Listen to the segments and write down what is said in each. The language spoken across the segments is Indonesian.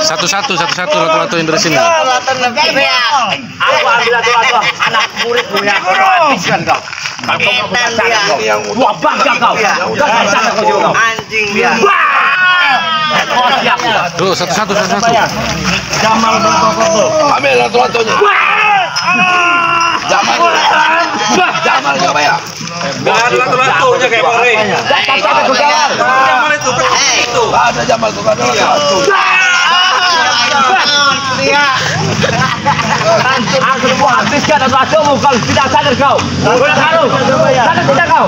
Satu-satu lato yang dari sini. Aku ambil lato anak muridmu ya. Habiskan kau. Wah bangga kau. Anjing dia. Tuh satu-satu. Jamal berapa? Ambil lato-latonya. Jamal coba ya. Gak ada lato-latonya kayak Bang Rey. Jamal itu itu. Ada Jamal tuh kan lato. Aku mau habiskan lato-latomu kalau tidak sadar kau. Sadar tidak kau.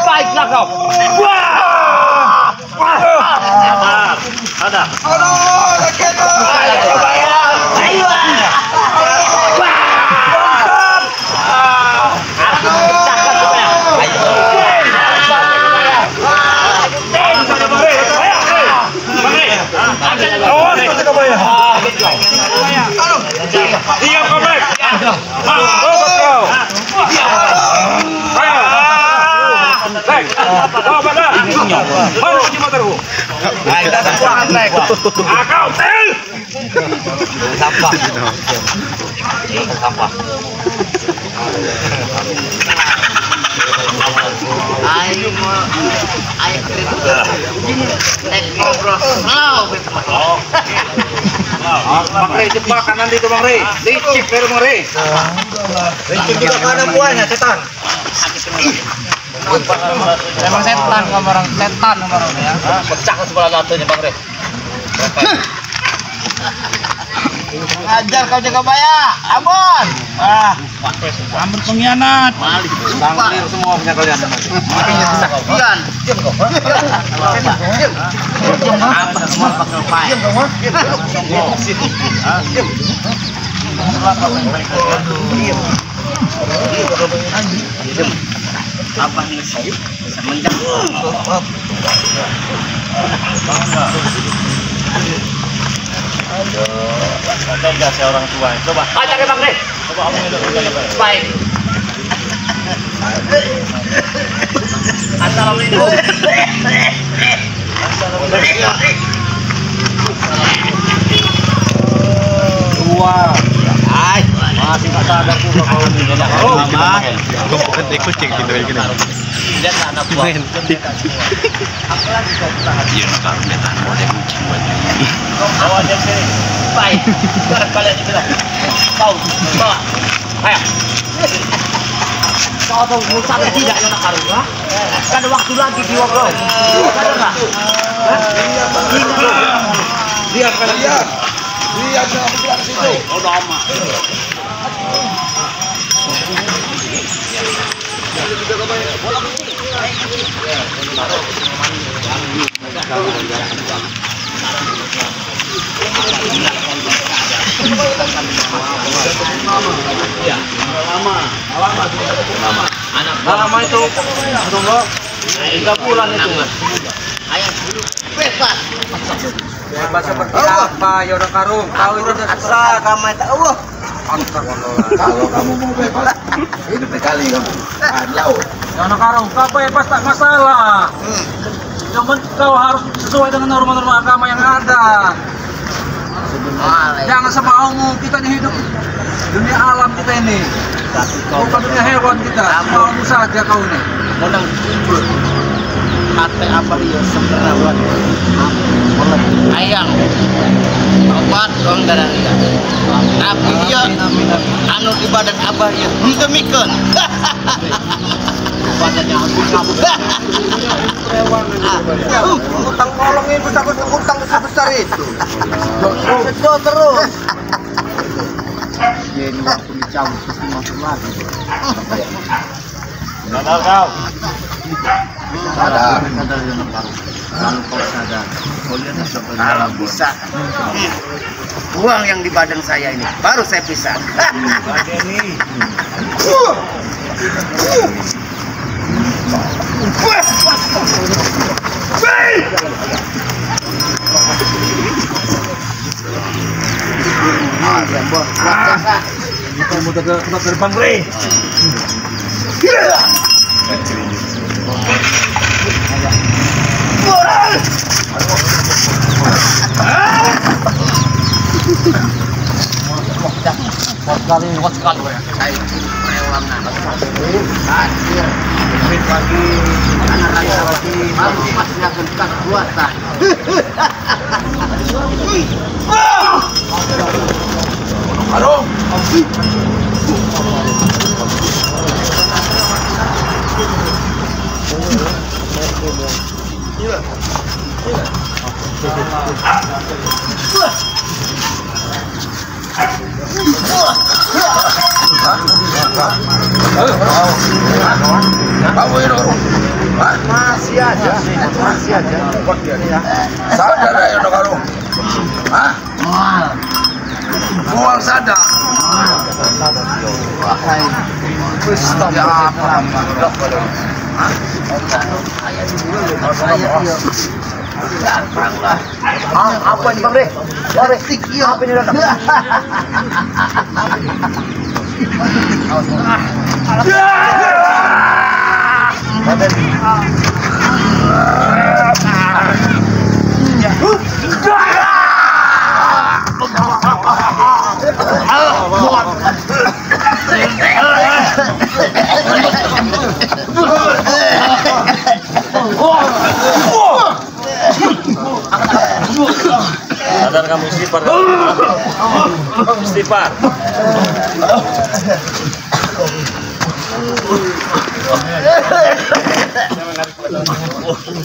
Baiklah kau. Ada. Iya, komplek. Bang Rey jebakan nanti tuh Bang Rey. Licik dari Bang Rey. Licik juga ada buahnya setan. Emang setan orang ya. Pecah sebelah latonya Bang Rey. Ajar kau jaga baya, Ambon. Ambon pengkhianat. Bangkir semua punya kalian. Kesaksian. Diam kau. Diam. Apa semua pakai pai. Diam. Diam. Apa ini sih? Semenjak. Tega si orang tua. Coba. Ajar ya Bang Rey. Coba kamu hidup. Baik. Assalamualaikum. Dua. Hai. Masih tak sadar juga kau ini. Mama, bukan kucing gitu gini. Lihat anak buah. Iya, sekarang metan ada kucing banyak. Bawa dia sini. Baik. Sekarang kalian dibilang. Kau bawa. Ayo. Kau tahu musabnya tidak ya nak Karuna? Kan ada waktu lagi jiwa kau. Sadar tak? Lihat kan lihat. Lihat jangan bergerak situ. Oh lama. Lama itu. Tunggu. 3 bulan itu. Ayah dulu. Bebas. Bebas seperti apa, Yono Karung? Kau itu Asal kamu tak Allah. Kalau kamu mau bebas, hidup sekali kamu. Jauh. Yono Karung, kau bebas tak masalah. Yang penting kau harus sesuai dengan norma-norma agama yang ada. Jangan semaumu, kita ini hidup dunia alam kita ini. Bukan dunia hewan kita. Semaumu saja kau ini. Menang kubur. Mate apa dia segera buat ayang obat dong darah dia. Tapi dia anu di badan abah ya demikian. Badannya habis. Utang kolong itu takut utang sebesar itu. Betul terus. Jadi waktu dicabut masuk lagi. Sadar kau. Sadar. Kalau kau sadar, kalau bisa uang yang di badan saya ini baru saya pisah. Muter terbang Re. Masih aja. Sadar ya udah kalau. Hah? Mual sadar. Apa ini Bang Re? Apa ini Bang? Sadar kamu istighfar. Istighfar.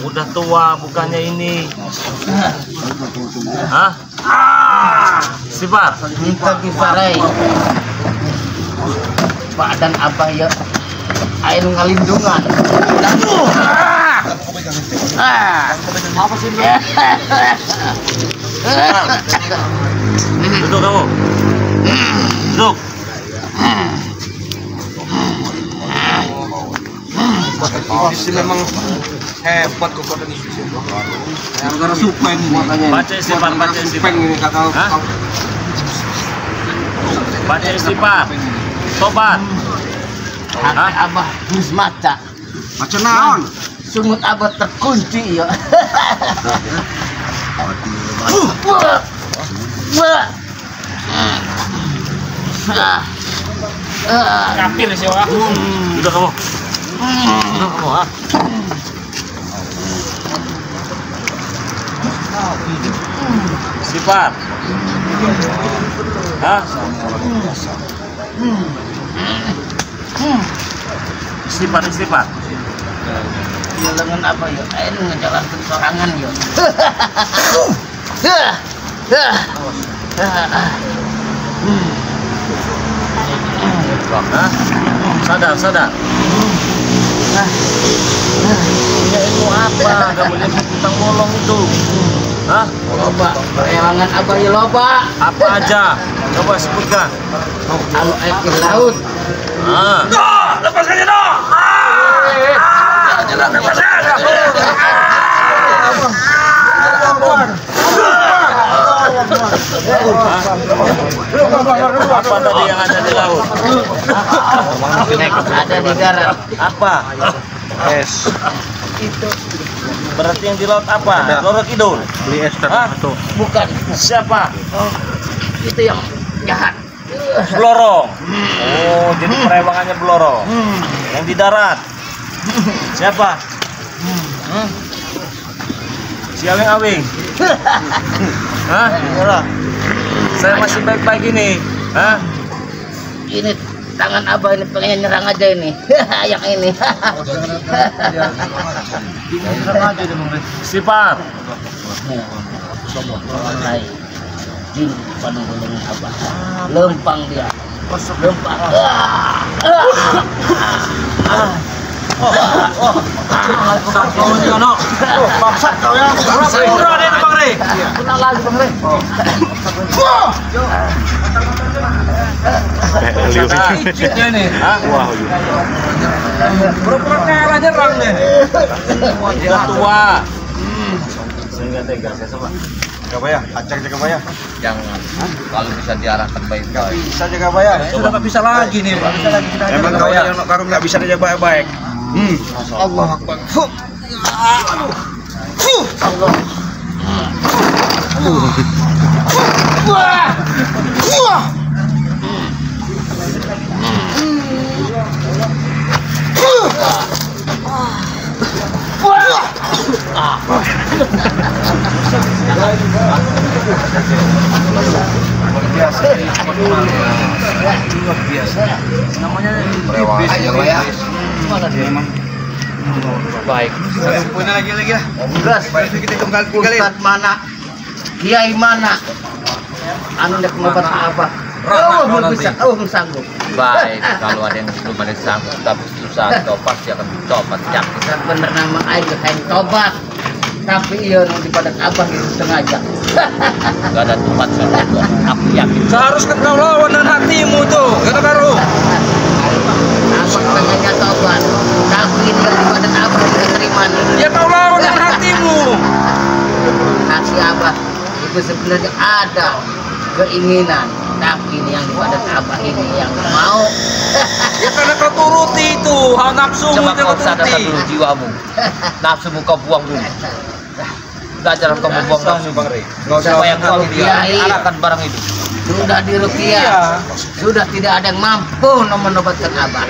Udah tua bukannya ini. Hah? Istighfar. Minta kisarai. Badan abah ya air ngalindungan. Apa sih ini? Duduk kamu. Duduk. Isi memang hebat kekuatan isi. Gara-gara supeng makanya. Baca istighfar, baca istighfar. Hah? Baca istighfar. Tobat. Hati abah harus mata. Macam naon? Sumut abah terkunci ya. Kapir sih wah. Udah kamu. Udah kamu ah. Istighfar. Hah? Istighfar. Ya lengan apa ya? Air ngejalankan sorangan ya. Hah? Sadar. Punya ilmu apa? Kamu lihat tentang bolong itu. Hah? Loba, perewangan apa ya loba? Apa aja? Coba sebutkan. Kalau air ke laut, Ah. Lepas aja dong. Apa tadi yang ada di laut? ada di darat. Apa? Es. Itu Berarti yang di laut apa? Loro Kidul. Beli es Hah? satu. bukan, Siapa? itu yang jahat. Blorong. Oh, jadi perewangannya Blorong. Yang di darat. Siapa? Si Awing. Hah? Saya masih baik-baik ini. Hah? Ini tangan abah ini pengen nyerang aja ini. Yang ini. Sifat. Mulai di padang abah. Lempang dia. Lempang. Bangsat kau ya. Pura deh Bang Re. Kenal lagi Bang Re. Icitnya nih. Hah? Wah. Pura-pura kalah nyerang deh. Sudah tua. Sehingga tega saya coba. Jaga bayar, acak jaga bayar. Jangan. Kalau bisa diarahkan baik-baik. Bisa jaga bayar. Sudah nggak bisa lagi nih, Pak. Bisa lagi kita Emang kau yang karung nggak bisa dijaga baik-baik. Allah Akbar. namanya Baik. Punya lagi ya. Gas. Kita tunggal Ustaz mana? Kiai mana? Anu nek ngobat apa? Belum bisa. Sanggup. Baik, kalau ada yang belum ada sanggup tapi susah tobat pasti akan ditobat. Yakin bener nama air kain tobat. Tapi iya di badan abah itu sengaja. Gak ada tempat saya aku yakin. seharusnya kau lawan dengan hatimu tuh, kata Karo. Abah sengaja tobat. Tapi ini yang di badan abah tidak terima nih. Ya kau lawan dengan hatimu. Hati abah itu sebenarnya ada keinginan. Tapi ini yang di badan abah ini yang mau. Ya karena kau turuti itu, hal nafsumu Coba itu kau kau sadarkan turuti. dulu jiwamu. Nafsumu kau buang dulu. Belajar kau membuang nafsu. Supaya kau diarahkan barang itu. Sudah dirupiah. Sudah tidak ada yang mampu menobatkan abah.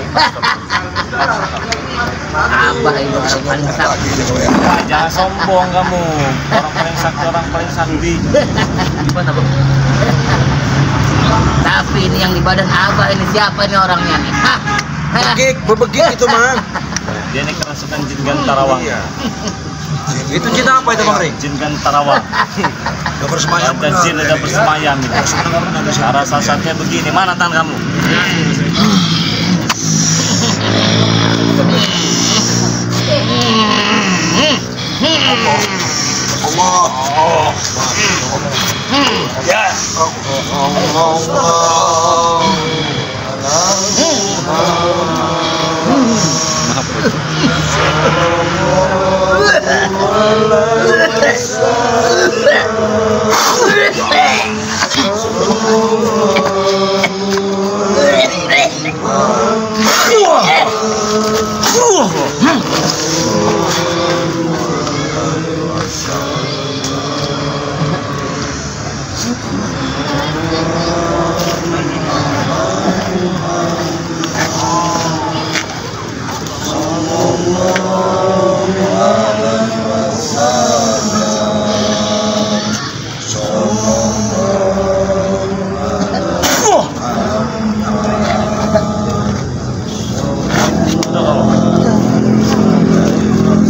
Abah itu orang paling sakti. Jangan sombong kamu. Orang paling sakti, orang paling sakti. Gimana bang? Tapi ini yang di badan abah ini siapa ini orangnya nih? Bebegik itu mah. Dia ini kerasukan jin gantarawang. Itu jin apa itu Bang Ri? Jin gantarawang. Gak bersemayam. Ada jin ada bersemayam itu. Cara sasatnya begini. Mana tangan kamu?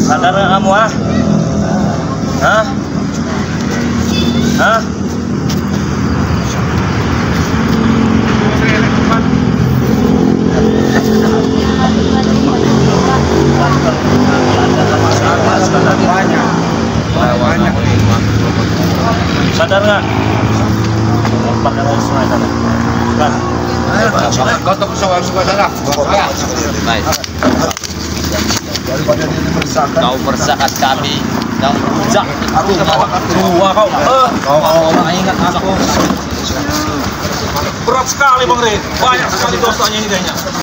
Sadar nggak kamu ah? Hah? Hah? Sadar nggak? Lemparkan aja sungai sana. Kan? Gotok suka sana. Baik. Daripada dia meresahkan. Kau meresahkan kami. Kau rujak. Tua kau. Kau Ingat aku. Berat sekali Bang Ri. Banyak sekali dosanya ini kayaknya.